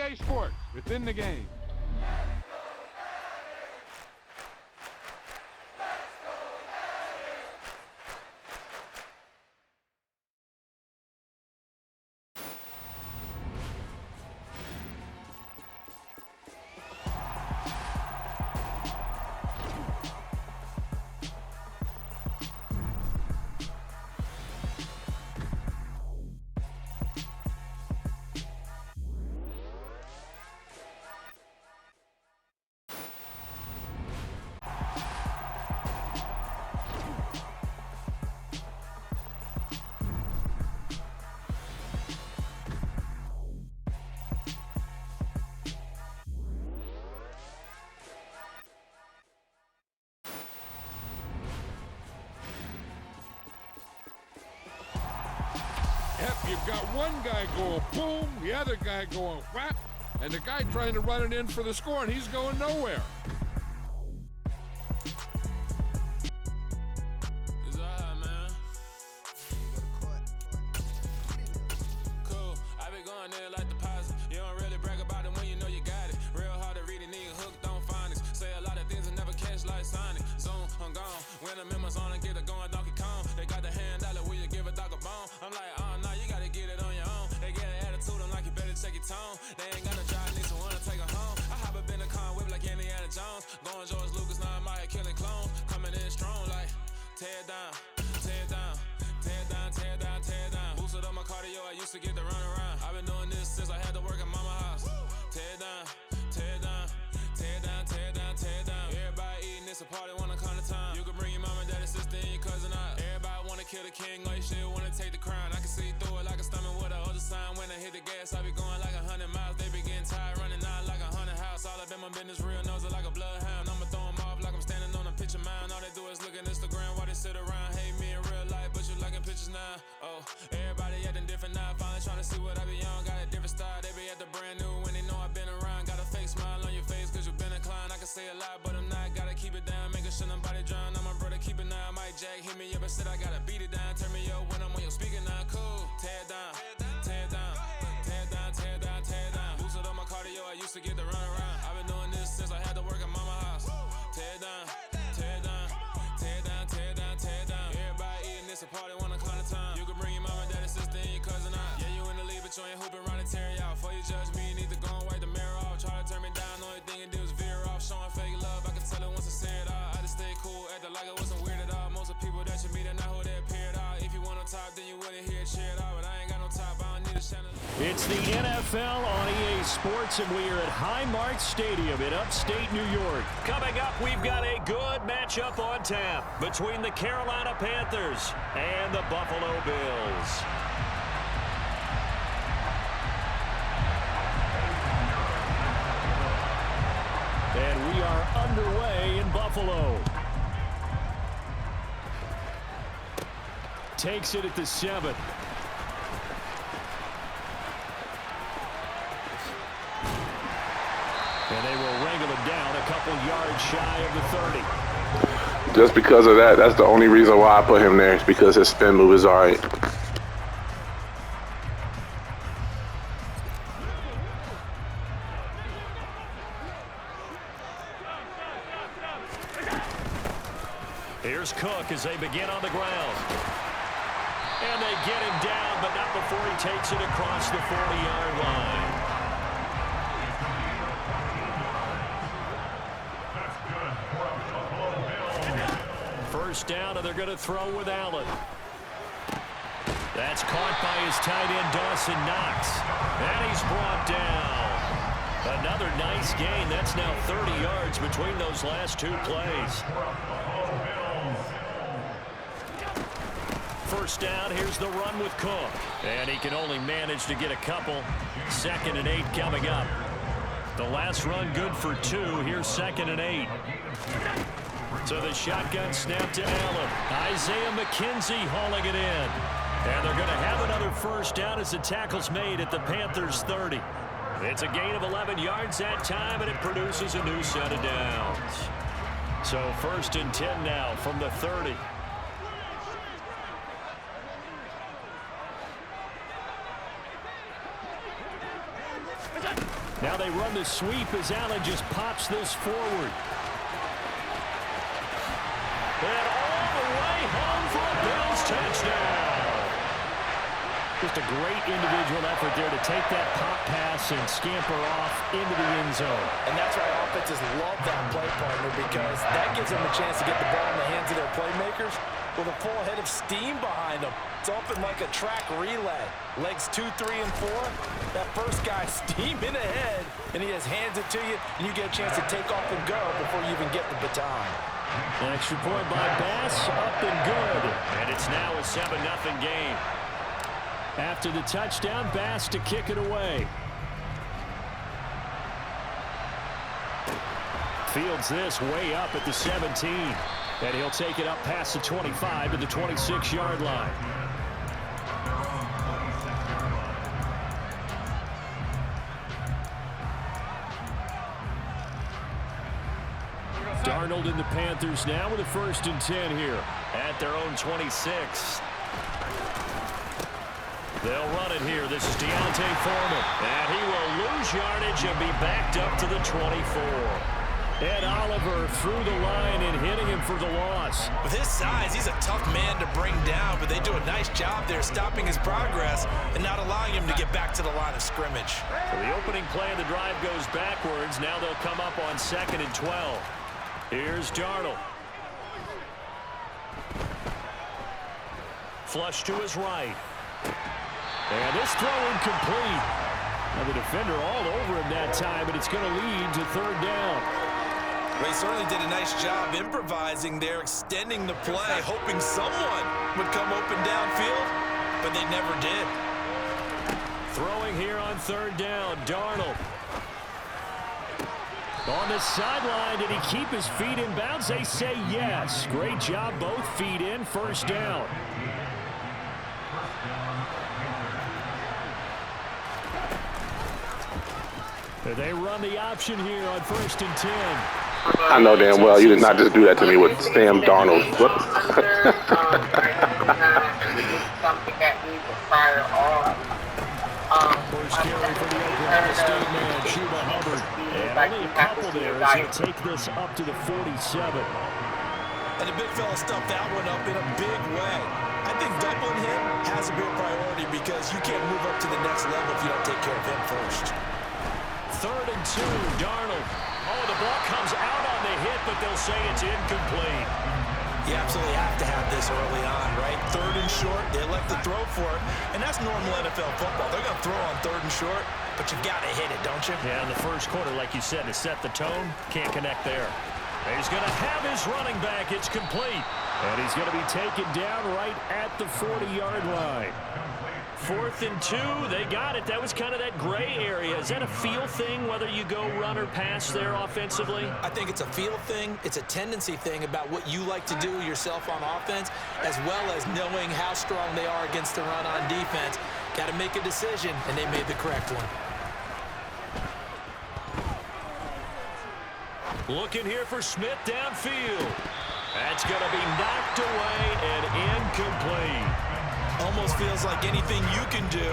EA Sports. It's in the game. Yep, you've got one guy going boom, the other guy going whap, and the guy trying to run it in for the score, and he's going nowhere. It's alright, man. Cool. I be going there like deposit. You don't really brag about it when you know you got it. Real hard to read a nigga hooked on phonics. Say a lot of things and never catch like Sonic. Zoom, I'm gone. When the members on and get it going Donkey Kong. They got the hand dollar, will you give a dog a bone? I'm like, oh no, you gotta get it on your own. They get an attitude, I'm like, you better check your tone. They ain't got no drive, need someone to take her home. I hop up in the car, whip like Indiana Jones. Going George Lucas, now I'm out here killing clones. Coming in strong like, tear down, tear down, tear down, tear down, tear down. Boosted up my cardio, I used to get to run around. I've been doing this since I had to work at mama house. Tear down, tear down, tear down, tear down, tear down. Everybody eating, it's a party, wanna come to time. You can bring your mama, daddy, sister, and your cousin out. Everybody wanna kill the king, or you shit wanna take the crown. I can see through it like a stomach with a other sign. When I hit the gas, I be going like 100 miles. They be getting tired, running out like 100 house. All up in my business, real nose it like a bloodhound. I'ma throw them off like I'm standing on a picture mound. All they do is look at Instagram while they sit around. Hate me in real life, but you liking pictures now. Oh, everybody acting different now. Finally trying to see what I be on. Got a different style, they be at the brand new when they know I've been around. Got a fake smile on your face cause you been inclined. I can say a lot, but I'm not. Gotta keep it down, making sure nobody drown. I'm my brother, keep it now. Mike Jack hit me up and said I gotta beat it down. Turn me up when I'm on your speaker now. Cool, tear down, tear down, tear down, tear down, tear down. Boosted up my cardio, I used to get to run around. I've been doing this since I had to work at mama house. Tear down, tear down, tear down, tear down, tear down. Everybody eating, it's a party, wanna come to time. You can bring your mama, daddy, sister, and your cousin out. Yeah, you in the league, but you ain't hooping around and tear you out. Before you judge me, you need to go and wipe the mirror off. Try to turn me down, only thing you do is veer off. Showing fake love, I can tell it once I say it all. I just stay cool, acting like I wasn't weird at all. Most of the people that you meet are not who they appear at all. If you want on top, then you wouldn't hear it cheer at all. But I ain't got no top, I don't need a channel. It's the NFL on EA Sports, and we are at Highmark Stadium in upstate New York. Coming up, we've got a good matchup on tap between the Carolina Panthers and the Buffalo Bills. And we are underway in Buffalo. Takes it at the 7. And they will wrangle him down a couple yards shy of the 30. Just because of that, that's the only reason why I put him there. It's because his spin move is all right. Here's Cook as they begin on the ground. And they get him down, but not before he takes it across the 40-yard line. First down, and they're going to throw with Allen. That's caught by his tight end, Dawson Knox. And he's brought down. Another nice gain. That's now 30 yards between those last two plays. First down, here's the run with Cook. And he can only manage to get a couple. 2nd and 8 coming up. The last run good for 2. Here's 2nd and 8. So the shotgun snap to Allen. Isaiah McKenzie hauling it in. And they're going to have another first down as the tackle's made at the Panthers' 30. It's a gain of 11 yards that time, and it produces a new set of downs. So 1st and 10 now from the 30. Now they run the sweep as Allen just pops this forward. And all the way home for a Bills touchdown. Just a great individual effort there to take that pop pass and scamper off into the end zone. And that's why offenses love that play partner, because that gives them a chance to get the ball in the hands of their playmakers with a full head of steam behind them. It's open like a track relay. Legs 2, 3, and 4. That first guy steaming ahead, and he just hands it to you, and you get a chance to take off and go before you even get the baton. An extra point by Bass, up and good. And it's now a 7-0 game. After the touchdown, Bass to kick it away. Fields this way up at the 17. And he'll take it up past the 25 to the 26-yard line. Darnold and the Panthers now with a 1st and 10 here at their own 26. They'll run it here. This is Deontay Foreman. And he will lose yardage and be backed up to the 24. Ed Oliver through the line and hitting him for the loss. With his size, he's a tough man to bring down, but they do a nice job there stopping his progress and not allowing him to get back to the line of scrimmage. So the opening play of the drive goes backwards. Now they'll come up on 2nd and 12. Here's Darnold. Flush to his right. And this throw incomplete. Now the defender all over him that time, but it's going to lead to 3rd down. They certainly did a nice job improvising there, extending the play, hoping someone would come open downfield, but they never did. Throwing here on 3rd down, Darnold. On the sideline, did he keep his feet in bounds? They say yes. Great job, both feet in, 1st down. They run the option here on 1st and 10. I know damn well you did not just do that to me with Sam Darnold. What? First carry for the Oklahoma State man, Chuba Hubbard. And only a couple there as he'll take this up to the 47. And the big fella stuffed that one up in a big way. I think doubling him has a big priority because you can't move up to the next level if you don't take care of him first. 3rd and 2, Darnold. Oh, the ball comes out on the hit, but they'll say it's incomplete. You absolutely have to have this early on, right? 3rd and short, they elect to throw for it, and that's normal NFL football. They're going to throw on 3rd and short, but you got to hit it, don't you? Yeah, in the first quarter, like you said, to set the tone, can't connect there. He's going to have his running back. It's complete. And he's going to be taken down right at the 40-yard line. 4th and 2, they got it. That was kind of that gray area. Is that a feel thing, whether you go run or pass there offensively? I think it's a feel thing. It's a tendency thing about what you like to do yourself on offense, as well as knowing how strong they are against the run on defense. Got to make a decision, and they made the correct one. Looking here for Smith downfield. That's going to be knocked away and incomplete. Almost feels like anything you can do,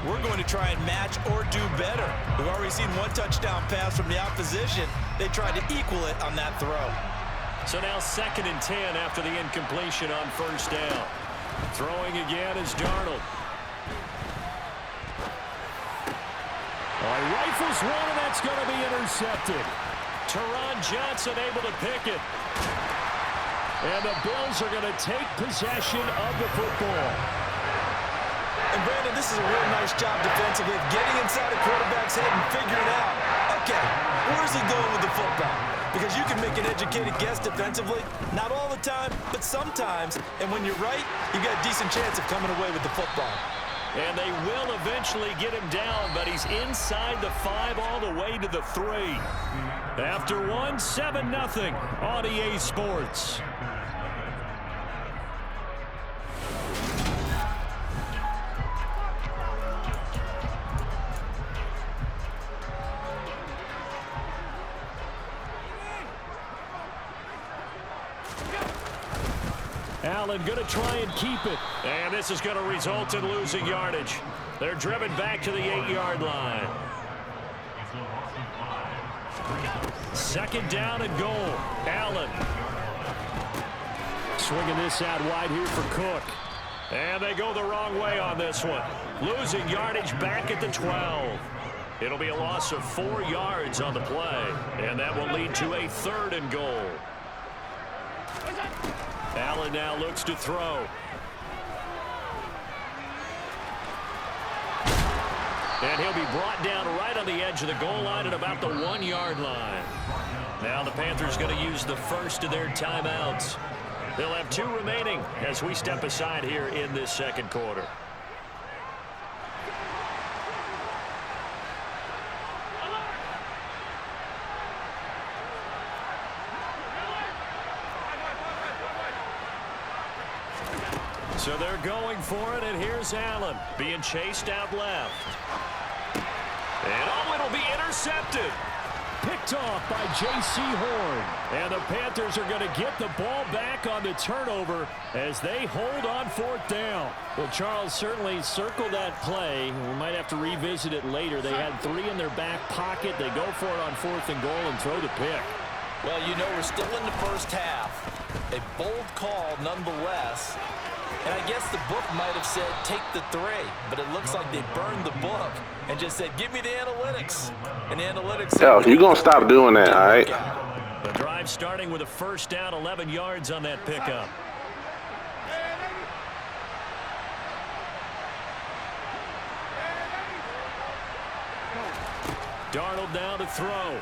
we're going to try and match or do better. We've already seen one touchdown pass from the opposition. They tried to equal it on that throw. So now 2nd and 10 after the incompletion on 1st down. Throwing again is Darnold. Rifles one, and that's going to be intercepted. Teron Johnson able to pick it. And the Bills are going to take possession of the football. And Brandon, this is a real nice job defensively of getting inside a quarterback's head and figuring out, okay, where's he going with the football? Because you can make an educated guess defensively, not all the time, but sometimes. And when you're right, you've got a decent chance of coming away with the football. And they will eventually get him down, but he's inside the 5 all the way to the 3. After 1, 7-0 on EA Sports. Allen going to try and keep it. And this is going to result in losing yardage. They're driven back to the 8-yard line. Second down and goal. Allen. Swinging this out wide here for Cook. And they go the wrong way on this one. Losing yardage back at the 12. It'll be a loss of 4 yards on the play. And that will lead to a 3rd and goal. Allen now looks to throw. And he'll be brought down right on the edge of the goal line at about the 1-yard line. Now the Panthers going to use the first of their timeouts. They'll have 2 remaining as we step aside here in this second quarter. So they're going for it, and here's Allen being chased out left. And oh, it'll be intercepted. Picked off by J.C. Horn. And the Panthers are going to get the ball back on the turnover as they hold on 4th down. Well, Charles, certainly circle that play. We might have to revisit it later. They had 3 in their back pocket. They go for it on 4th and goal and throw the pick. Well, you know, we're still in the first half. A bold call nonetheless. And I guess the book might have said take the 3, but it looks like they burned the book and just said give me the analytics. And the analytics said, yo, you're going to stop doing that, all right? The drive starting with a first down, 11 yards on that pickup. Darnold now to throw.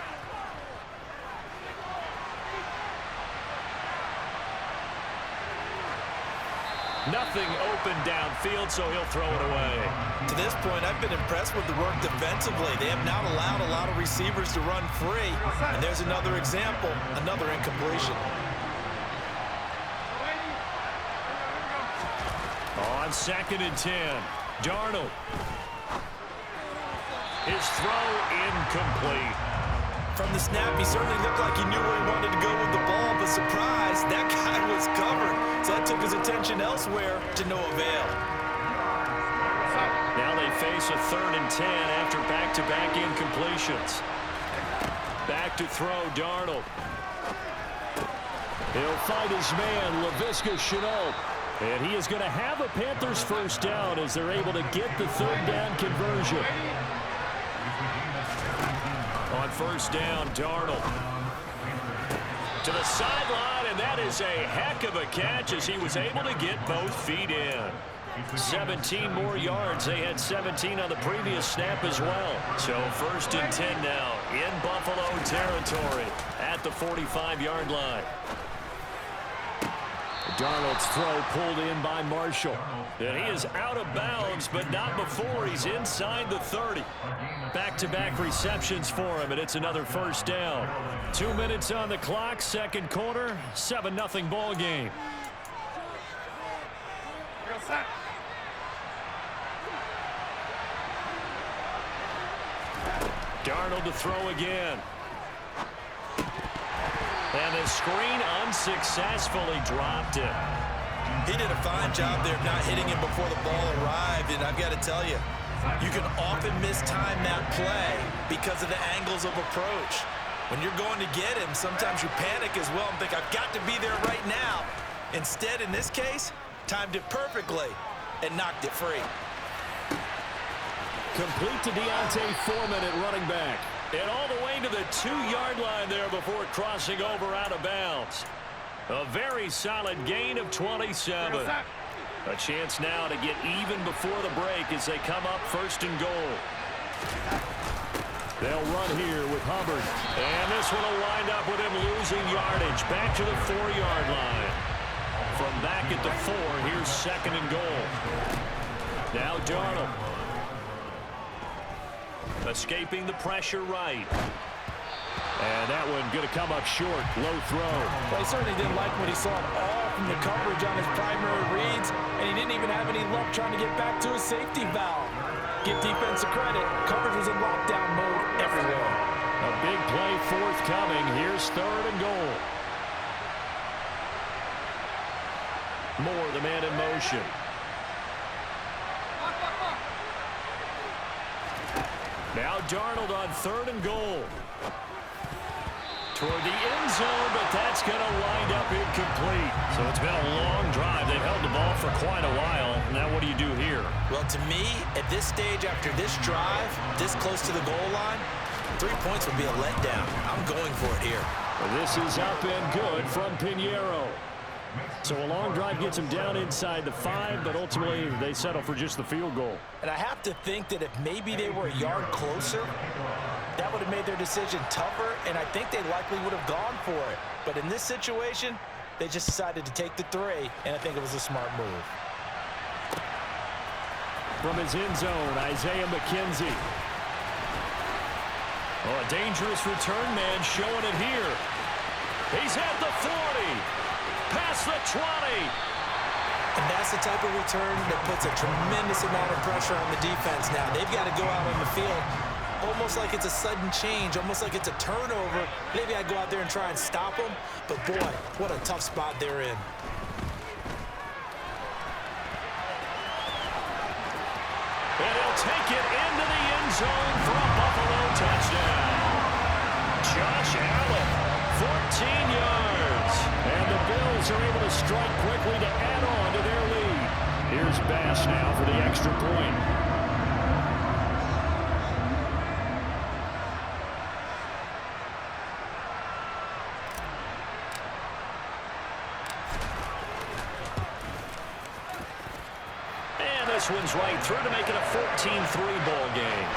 Nothing open downfield, so he'll throw it away. To this point, I've been impressed with the work defensively. They have not allowed a lot of receivers to run free. And there's another example, another incompletion. On 2nd and 10, Darnold. His throw incomplete. From the snap, he certainly looked like he knew where he wanted to go with the ball, but surprise, that guy was covered. So that took his attention elsewhere to no avail. Now they face a 3rd and 10 after back-to-back incompletions. Back to throw, Darnold. He'll find his man, Laviska Shenault. And he is going to have a Panthers first down as they're able to get the 3rd down conversion. On first down, Darnold. To the sideline, and that is a heck of a catch as he was able to get both feet in. 17 more yards. They had 17 on the previous snap as well. So 1st and 10 now in Buffalo territory at the 45-yard line. Darnold's throw pulled in by Marshall. And he is out of bounds, but not before he's inside the 30. Back-to-back receptions for him, and it's another first down. 2 minutes on the clock, second quarter, 7-0 ball game. Darnold to throw again. And the screen unsuccessfully dropped it. He did a fine job there of not hitting him before the ball arrived, and I've got to tell you, you can often mistime that play because of the angles of approach. When you're going to get him, sometimes you panic as well and think, I've got to be there right now. Instead, in this case, timed it perfectly and knocked it free. Complete to Deontay Foreman at running back. And all the way to the 2-yard line there before crossing over out of bounds. A very solid gain of 27. A chance now to get even before the break as they come up 1st and goal. They'll run here with Hubbard. And this one will wind up with him losing yardage. Back to the 4-yard line. From back at the 4, here's 2nd and goal. Now Darnold. Escaping the pressure right. And that one going to come up short. Low throw. Well, he certainly didn't like what he saw at all from the coverage on his primary reads, and he didn't even have any luck trying to get back to his safety valve. Give defensive credit. Coverage was in lockdown mode everywhere. A big play forthcoming. Here's 3rd and goal. Moore, the man in motion. Now Darnold on 3rd and goal. toward the end zone, but that's going to wind up incomplete. So it's been a long drive. They've held the ball for quite a while. Now what do you do here? Well, to me, at this stage, after this drive, this close to the goal line, 3 points would be a letdown. I'm going for it here. Well, this is up and good from Pinheiro. So a long drive gets him down inside the 5, but ultimately they settle for just the field goal. And I have to think that if maybe they were a yard closer, that would have made their decision tougher, and I think they likely would have gone for it. But in this situation, they just decided to take the 3, and I think it was a smart move. From his end zone, Isaiah McKenzie. Oh, a dangerous return man showing it here. He's at the 40, past the 20. And that's the type of return that puts a tremendous amount of pressure on the defense now. They've got to go out on the field almost like it's a sudden change, almost like it's a turnover. Maybe I go out there and try and stop them, but boy, what a tough spot they're in. And he'll take it into the end zone for a Buffalo touchdown. Josh Allen, 14 yards. And the Bills are able to strike quickly to add on to their lead. Here's Bass now for the extra point. This one's right through to make it a 14-3 ball game.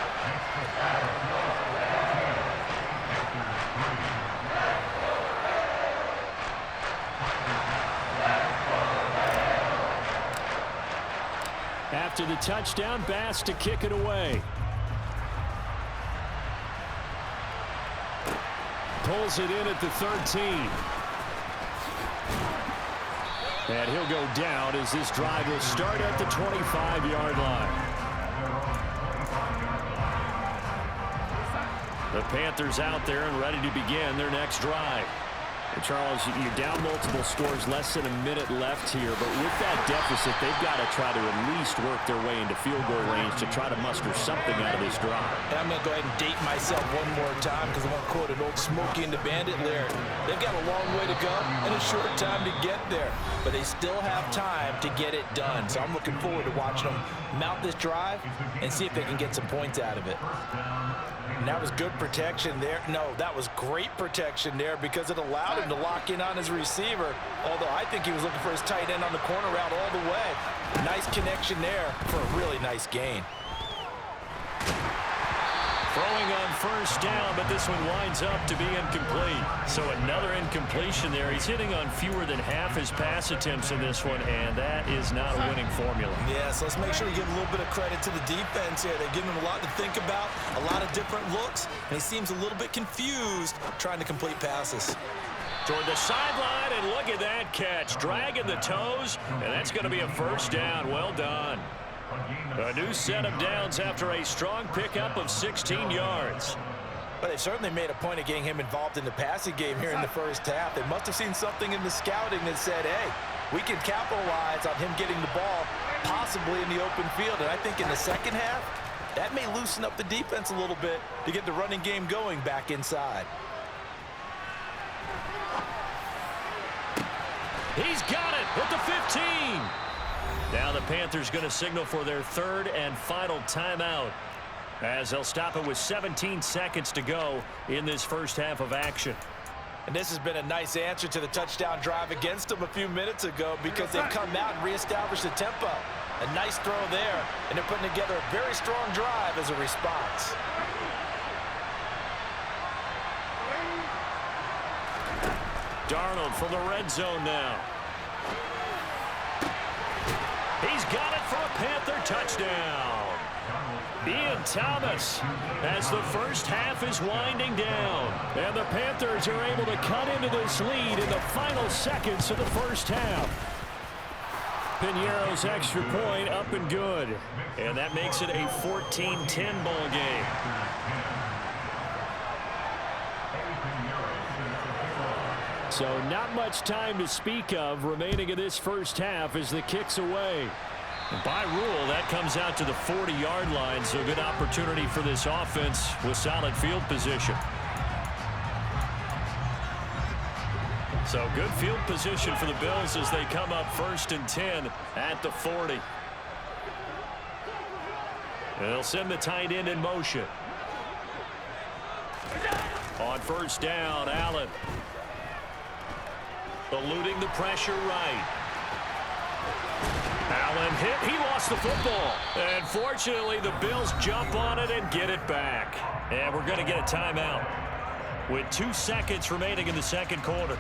After the touchdown, Bass to kick it away. Pulls it in at the 13. And he'll go down as this drive will start at the 25-yard line. The Panthers out there and ready to begin their next drive. And Charles, you're down multiple scores, less than a minute left here. But with that deficit, they've got to try to at least work their way into field goal range to try to muster something out of this drive. And I'm going to go ahead and date myself one more time because I'm going to quote an old Smokey and the Bandit lyric. They've got a long way to go and a short time to get there. But they still have time to get it done. So I'm looking forward to watching them mount this drive and see if they can get some points out of it. And that was good protection there. No, that was great protection there because it allowed him to lock in on his receiver. Although I think he was looking for his tight end on the corner route all the way. Nice connection there for a really nice gain. Throwing on first down, but this one winds up to be incomplete. So another incompletion there. He's hitting on fewer than half his pass attempts in this one, and that is not a winning formula. Yeah, so let's make sure we give a little bit of credit to the defense here. They're giving him a lot to think about, a lot of different looks, and he seems a little bit confused trying to complete passes. Toward the sideline, and look at that catch. Dragging the toes, and that's going to be a first down. Well done. A new set of downs after a strong pickup of 16 yards. But they've certainly made a point of getting him involved in the passing game here in the first half. They must have seen something in the scouting that said, hey, we can capitalize on him getting the ball possibly in the open field. And I think in the second half, that may loosen up the defense a little bit to get the running game going back inside. He's got it at the 15. Now the Panthers going to signal for their third and final timeout as they'll stop it with 17 seconds to go in this first half of action. And this has been a nice answer to the touchdown drive against them a few minutes ago because they've come out and reestablished the tempo. A nice throw there, and they're putting together a very strong drive as a response. Darnold from the red zone now. He's got it for a Panther touchdown. Ian Thomas as the first half is winding down. And the Panthers are able to cut into this lead in the final seconds of the first half. Pinheiro's extra point up and good. And that makes it a 14-10 ball game. So not much time to speak of remaining in this first half as the kick's away. And by rule, that comes out to the 40-yard line, so good opportunity for this offense with solid field position. So good field position for the Bills as they come up 1st and 10 at the 40. They'll send the tight end in motion. On 1st down, Allen. Eluding the pressure right. Allen hit. He lost the football. And fortunately, the Bills jump on it and get it back. And we're going to get a timeout with 2 seconds remaining in the second quarter.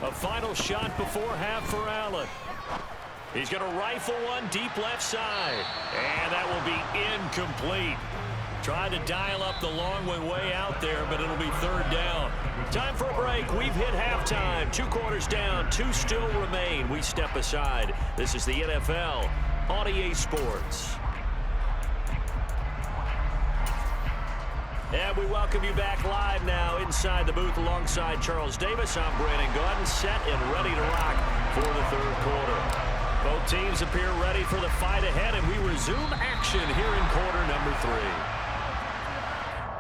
A final shot before half for Allen. He's going to rifle one deep left side. And that will be incomplete. Tried to dial up the long one way out there, but it'll be 3rd down. Time for a break. We've hit halftime. 2 quarters down. 2 still remain. We step aside. This is the NFL on EA Sports. And we welcome you back live now inside the booth alongside Charles Davis. I'm Brandon Gaudin, set and ready to rock for the 3rd quarter. Both teams appear ready for the fight ahead, and we resume action here in quarter number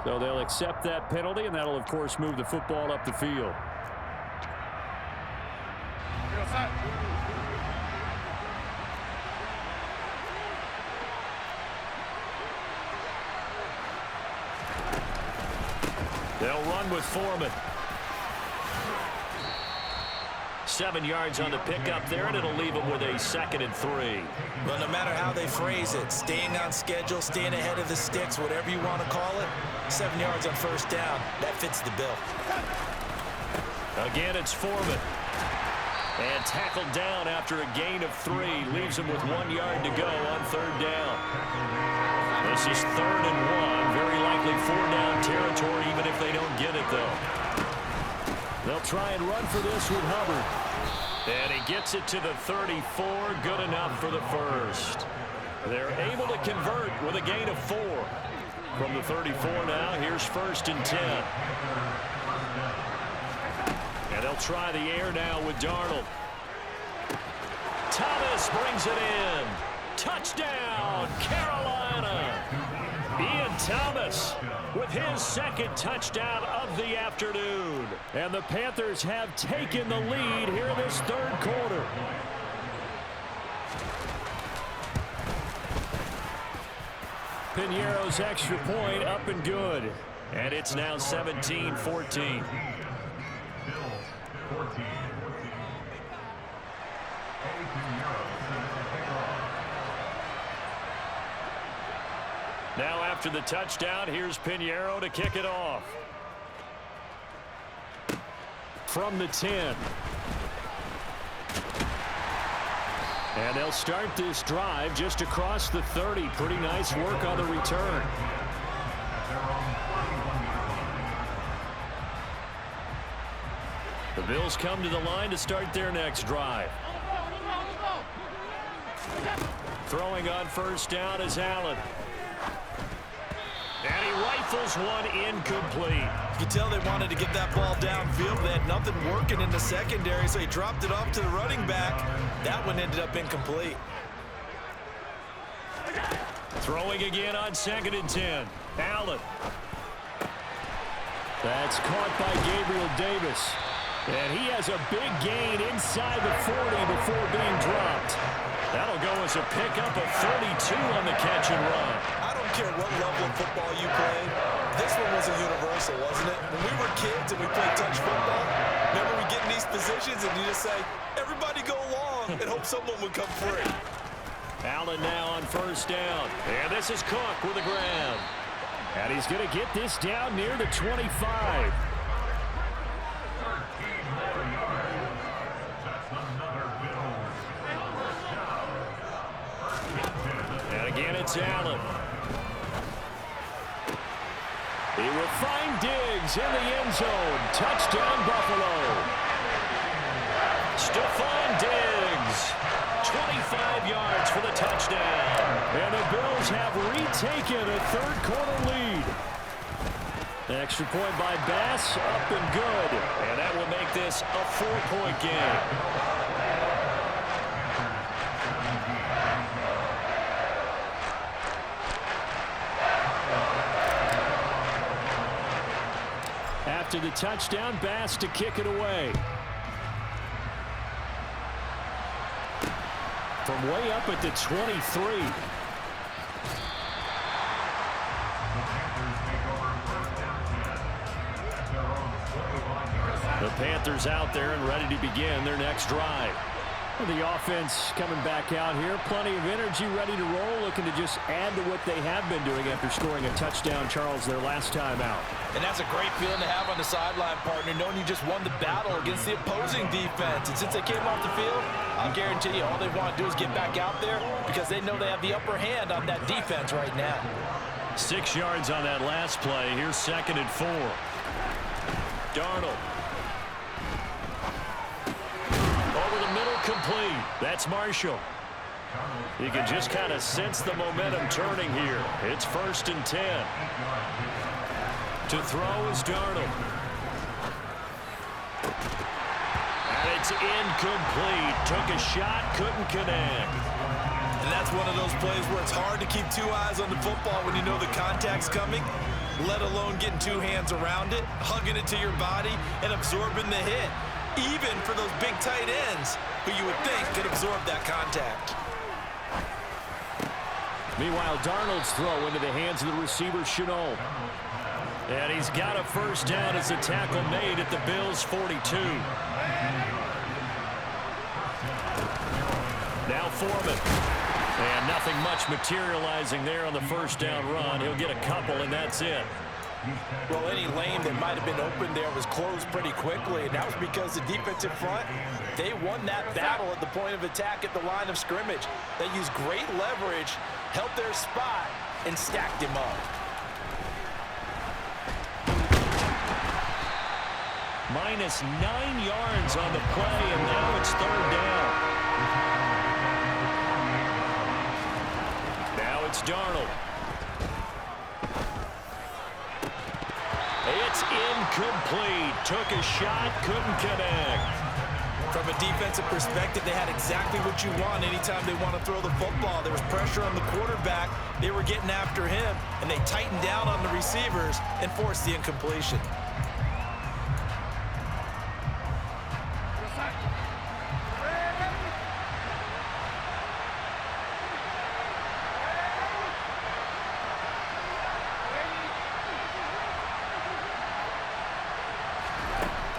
3. So they'll accept that penalty, and that'll, of course, move the football up the field. They'll run with Foreman. 7 yards on the pickup there, and it'll leave them with a 2nd and 3. Well, no matter how they phrase it, staying on schedule, staying ahead of the sticks, whatever you want to call it, 7 yards on 1st down, that fits the bill. Again, it's Foreman. And tackled down after a gain of 3. Leaves him with 1 yard to go on 3rd down. This is 3rd and 1. Very likely 4-down territory, even if they don't get it, though. They'll try and run for this with Hubbard. And he gets it to the 34. Good enough for the 1st. They're able to convert with a gain of 4. From the 34 now, here's 1st and 10. And they'll try the air now with Darnold. Thomas brings it in. Touchdown, Carolina. Ian Thomas with his 2nd touchdown of the afternoon. And the Panthers have taken the lead here in this 3rd quarter. Piñeiro's extra point up and good. And it's now 17-14. Now after the touchdown, here's Piñeiro to kick it off. From the 10. And they'll start this drive just across the 30. Pretty nice work on the return. The Bills come to the line to start their next drive. Throwing on 1st down is Allen. And he rifles one incomplete. You can tell they wanted to get that ball downfield. They had nothing working in the secondary, so he dropped it off to the running back. That one ended up incomplete. Throwing again on 2nd and 10. Allen. That's caught by Gabriel Davis. And he has a big gain inside the 40 before being dropped. That'll go as a pickup of 32 on the catch and run. I don't care what level of football you played. This one was a universal, wasn't it? When we were kids and we played touch football, remember we get in these positions and you just say, everybody go along and hope someone would come free. Allen now on 1st down. And this is Cook with a grab. And he's going to get this down near the 25. And again, it's Allen. He will find Diggs in the end zone. Touchdown, Buffalo. Stephon Diggs 5 yards for the touchdown. And the Bills have retaken a third-quarter lead. Extra point by Bass, up and good. And that will make this a 4-point game. After the touchdown, Bass to kick it away. From way up at the 23. The Panthers out there and ready to begin their next drive. The offense coming back out here. Plenty of energy, ready to roll, looking to just add to what they have been doing after scoring a touchdown, Charles, their last time out. And that's a great feeling to have on the sideline, partner, knowing you just won the battle against the opposing defense. And since they came off the field, I'll guarantee you all they want to do is get back out there because they know they have the upper hand on that defense right now. 6 yards on that last play. Here's 2nd and 4. Darnold. Complete. That's Marshall. You can just kind of sense the momentum turning here. It's 1st and 10. To throw is Darnold. And it's incomplete. Took a shot, couldn't connect. And that's one of those plays where it's hard to keep 2 eyes on the football when you know the contact's coming, let alone getting 2 hands around it, hugging it to your body, and absorbing the hit. Even for those big tight ends who you would think could absorb that contact. Meanwhile, Darnold's throw into the hands of the receiver, Chenault. And he's got a first down as the tackle made at the Bills' 42. Now Foreman. And nothing much materializing there on the first down run. He'll get a couple, and that's it. Well, any lane that might have been open there was closed pretty quickly, and that was because the defensive front, they won that battle at the point of attack at the line of scrimmage. They used great leverage, held their spot, and stacked him up. Minus 9 yards on the play, and now it's 3rd down. Now it's Darnold. It's incomplete. Took a shot, couldn't connect. From a defensive perspective, they had exactly what you want anytime they want to throw the football. There was pressure on the quarterback. They were getting after him, and they tightened down on the receivers and forced the incompletion.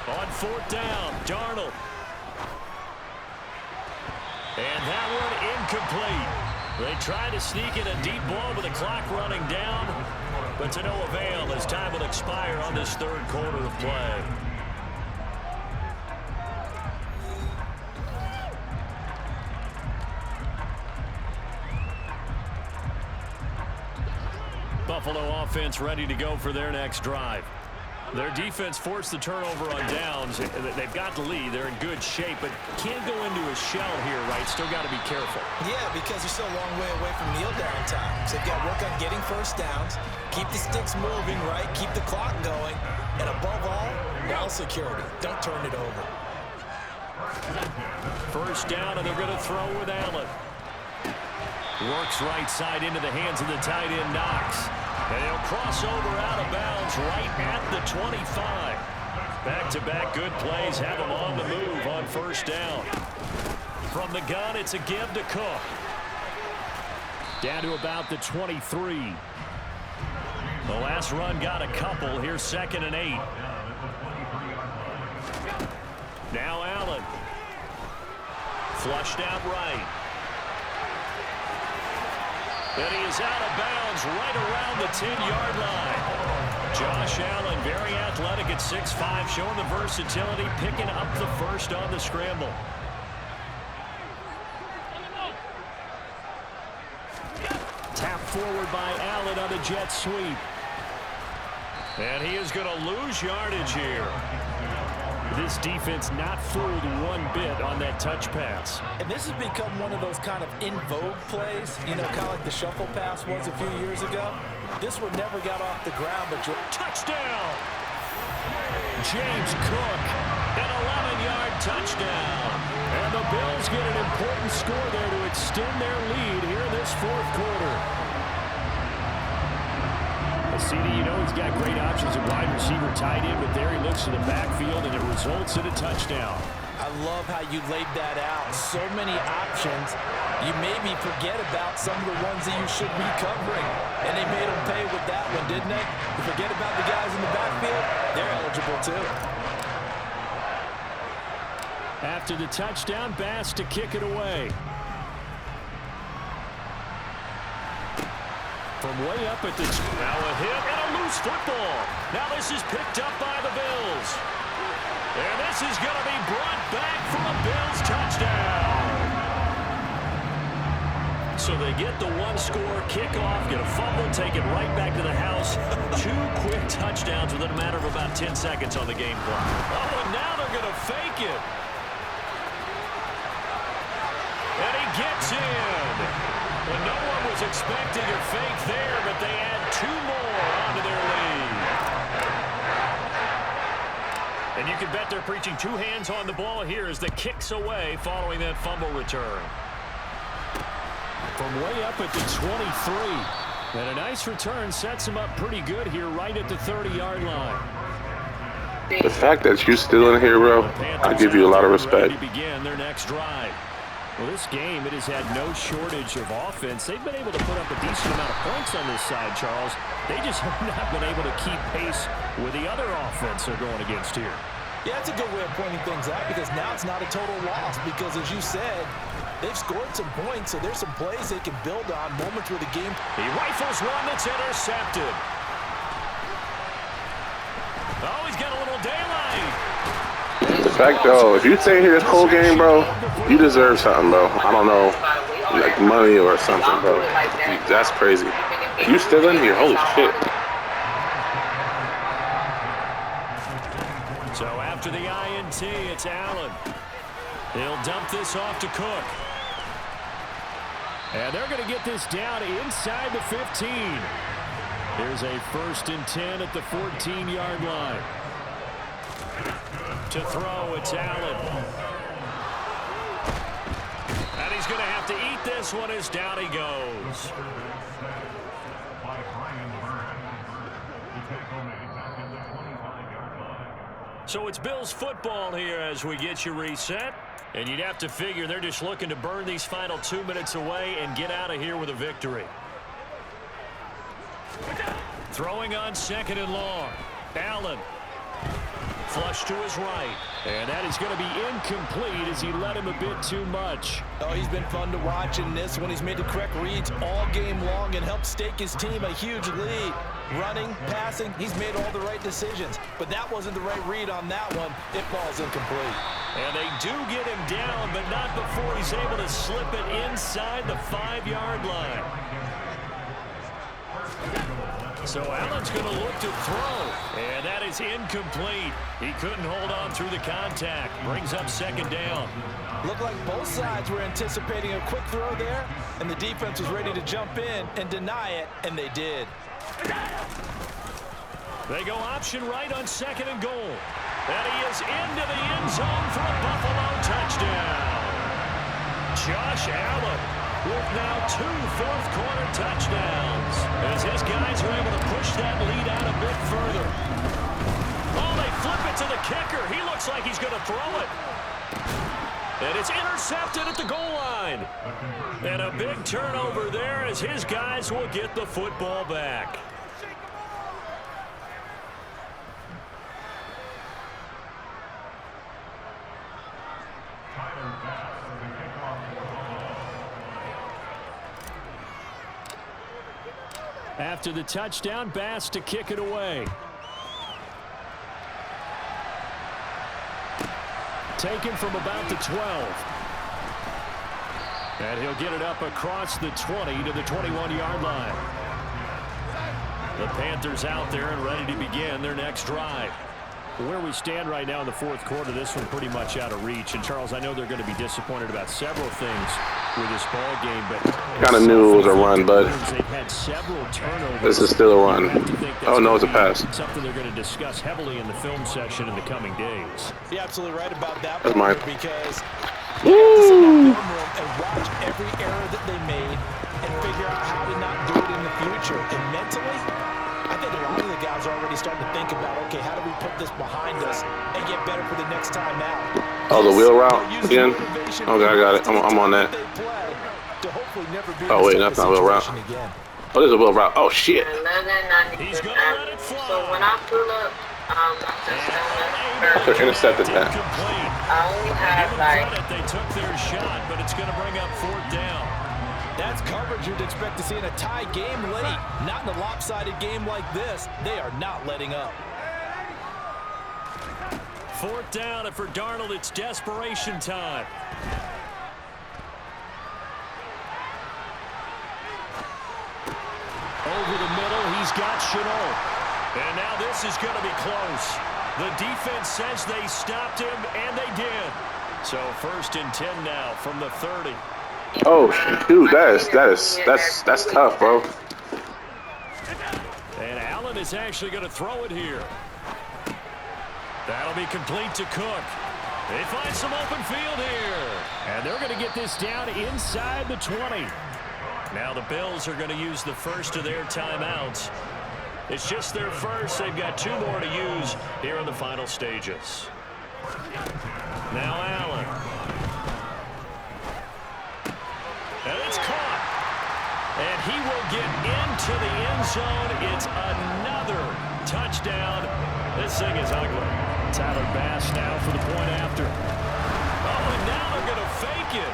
On 4th down, Darnold. And that one incomplete. They tried to sneak in a deep ball with the clock running down, but to no avail as time will expire on this 3rd quarter of play. Buffalo offense ready to go for their next drive. Their defense forced the turnover on downs. They've got the lead. They're in good shape, but can't go into a shell here, right? Still got to be careful. Yeah, because they're still a long way away from kneel down time. So they've got to work on getting first downs, keep the sticks moving, right? Keep the clock going. And above all, ball security. Don't turn it over. First down, and they're going to throw with Allen. Works right side into the hands of the tight end, Knox. And he'll cross over out of bounds right at the 25. Back-to-back good plays have him on the move on first down. From the gun, it's a give to Cook. Down to about the 23. The last run got a couple. Here's 2nd and 8. Now Allen. Flushed out right. And he is out of bounds right around the 10-yard line. Josh Allen, very athletic at 6'5", showing the versatility, picking up the first on the scramble. Tap forward by Allen on the jet sweep. And he is going to lose yardage here. This defense not fooled one bit on that touch pass. And this has become one of those kind of in vogue plays, you know, kind of like the shuffle pass was a few years ago. This one never got off the ground, but touchdown! James Cook, an 11-yard touchdown. And the Bills get an important score there to extend their lead here in this fourth quarter. CD, you know he's got great options at wide receiver, tight end, but there he looks to the backfield, and it results in a touchdown. I love how you laid that out. So many options. You maybe forget about some of the ones that you should be covering. And they made them pay with that one, didn't they? You forget about the guys in the backfield, they're eligible too. After the touchdown, Bass to kick it away. From way up at the... Now a hit and a loose football. Now this is picked up by the Bills. And this is going to be brought back from a Bills touchdown. So they get the one-score kickoff, get a fumble, take it right back to the house. 2 quick touchdowns within a matter of about 10 seconds on the game clock. Oh, and now they're going to fake it. And he gets in. Well, no one was expecting a fake there, but they add 2 more onto their lead. And you can bet they're preaching 2 hands on the ball here as the kick's away following that fumble return. From way up at the 23. And a nice return sets him up pretty good here right at the 30-yard line. The fact that you're still in here, bro, I give you a lot of respect. To begin their next drive. Well, this game, it has had no shortage of offense. They've been able to put up a decent amount of points on this side, Charles. They just have not been able to keep pace with the other offense they're going against here. Yeah, that's a good way of pointing things out because now it's not a total loss because, as you said, they've scored some points, so there's some plays they can build on, moments where the game... He rifles one that's intercepted. Oh, he's got a little daylight. The fact, though, if you stay here this whole game, bro, you deserve something, bro. I don't know, like money or something, bro. That's crazy. If you still in here, holy shit. So after the INT, it's Allen. He'll dump this off to Cook. And they're going to get this down inside the 15. Here's a 1st and 10 at the 14-yard line. To throw, it's Allen. And he's going to have to eat this one as down he goes. So it's Bills football here as we get you reset. And you'd have to figure they're just looking to burn these final 2 minutes away and get out of here with a victory. Throwing on 2nd and long. Allen. Flush to his right. And that is going to be incomplete as he led him a bit too much. Oh, he's been fun to watch in this one. He's made the correct reads all game long and helped stake his team a huge lead. Running, passing, he's made all the right decisions. But that wasn't the right read on that one. It falls incomplete. And they do get him down, but not before he's able to slip it inside the 5-yard line. So Allen's going to look to throw, and that is incomplete. He couldn't hold on through the contact. Brings up 2nd down. Looked like both sides were anticipating a quick throw there, and the defense was ready to jump in and deny it, and they did. They go option right on 2nd and goal. And he is into the end zone for a Buffalo touchdown. Josh Allen with now 2 fourth-quarter touchdowns as his guys are able to push that lead out a bit further. Oh, they flip it to the kicker. He looks like he's going to throw it. And it's intercepted at the goal line. And a big turnover there as his guys will get the football back. After the touchdown, Bass to kick it away. Taken from about the 12. And he'll get it up across the 20 to the 21-yard line. The Panthers out there and ready to begin their next drive. Where we stand right now in the fourth quarter, this one pretty much out of reach. And, Charles, I know they're going to be disappointed about several things with this ball game, but kind of knew it was a run, but they've had several turnovers. This is still a run. Oh, no, it's a pass. Something they're going to discuss heavily in the film session in the coming days. You're absolutely right about that. That's mine. Because you have to sit in that film room and watch every error that they made and figure out how to not do it in the future. And mentally, I think a lot of the guys are already starting to think about, okay, how do we put this behind us and get better for the next time out? Oh, the wheel route again? Okay, I got it. I'm on that. Oh, wait, that's not a wheel route. Oh, there's a wheel route. Oh, shit. He's going to let it fly. So when I pull up, They're intercepted that. I only have like... They took their shot, but it's going to bring up fourth down. That's coverage you'd expect to see in a tie game late. Not in a lopsided game like this. They are not letting up. Fourth down, and for Darnold, it's desperation time. Over the middle, he's got Chenault. And now this is going to be close. The defense says they stopped him, and they did. So 1st and 10 now from the 30. Oh, dude, that's tough, bro. And Allen is actually going to throw it here. That'll be complete to Cook. They find some open field here. And they're going to get this down inside the 20. Now the Bills are going to use the first of their timeouts. It's just their first. They've got 2 more to use here in the final stages. Now Allen. And it's caught. And he will get into the end zone. It's another touchdown. This thing is ugly. Tyler Bass now for the point after. Oh, and now they're going to fake it.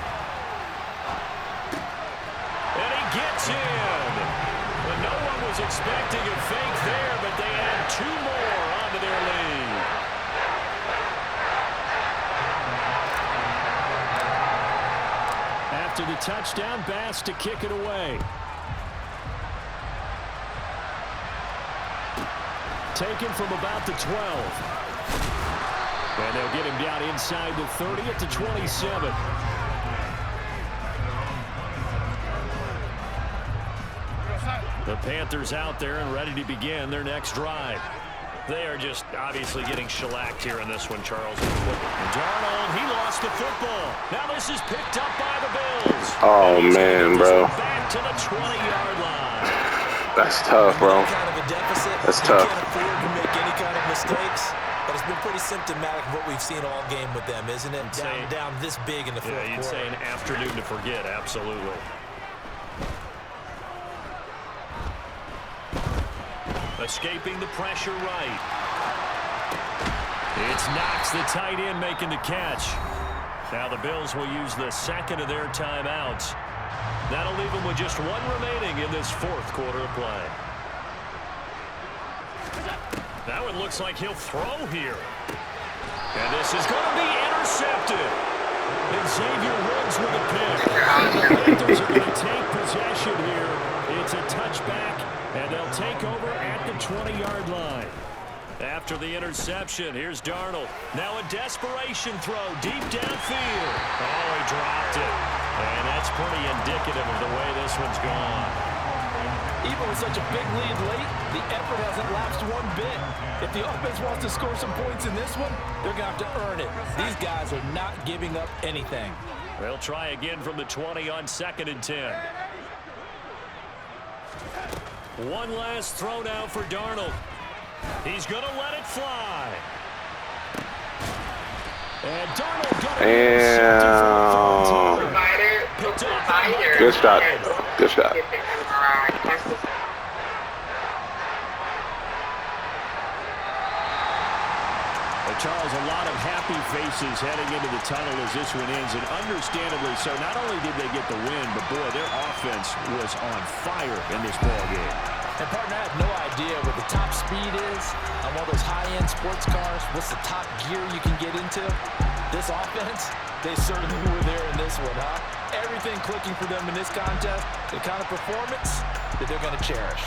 And he gets in. Well, no one was expecting a fake there, but they add 2 more onto their lead. After the touchdown, Bass to kick it away. Taken from about the 12. And they'll get him down inside the 30 at the 27. The Panthers out there and ready to begin their next drive. They are just obviously getting shellacked here in this one, Charles. Darnold, he lost the football. Now this is picked up by the Bills. Oh, man, bro. Back to the 20-yard line. That's tough, bro. Kind of a deficit. That's tough. You can't afford to make any kind of mistakes. But it's been pretty symptomatic of what we've seen all game with them, isn't it? Down this big in the fourth quarter. Yeah, you'd say an afternoon to forget, absolutely. Escaping the pressure right. It's Knox, the tight end, making the catch. Now the Bills will use the second of their timeouts. That'll leave them with just 1 remaining in this fourth quarter of play. That one looks like he'll throw here. And this is going to be intercepted. And Xavier Woods with a pick. The Panthers are going to take possession here. It's a touchback, and they'll take over at the 20-yard line. After the interception, here's Darnold. Now a desperation throw deep downfield. Oh, he dropped it. And that's pretty indicative of the way this one's gone. Even with such a big lead late, the effort hasn't lapsed 1 bit. If the offense wants to score some points in this one, they're going to have to earn it. These guys are not giving up anything. They'll try again from the 20 on 2nd and 10. One last throw now for Darnold. He's going to let it fly. And Darnold got it. Good shot. Good shot. Charles, a lot of happy faces heading into the tunnel as this one ends, and understandably so. Not only did they get the win, but boy, their offense was on fire in this ball game. And partner, I have no idea what the top speed is on one of those high-end sports cars. What's the top gear you can get into? This offense, they certainly were there in this one, huh? Everything clicking for them in this contest, the kind of performance that they're going to cherish.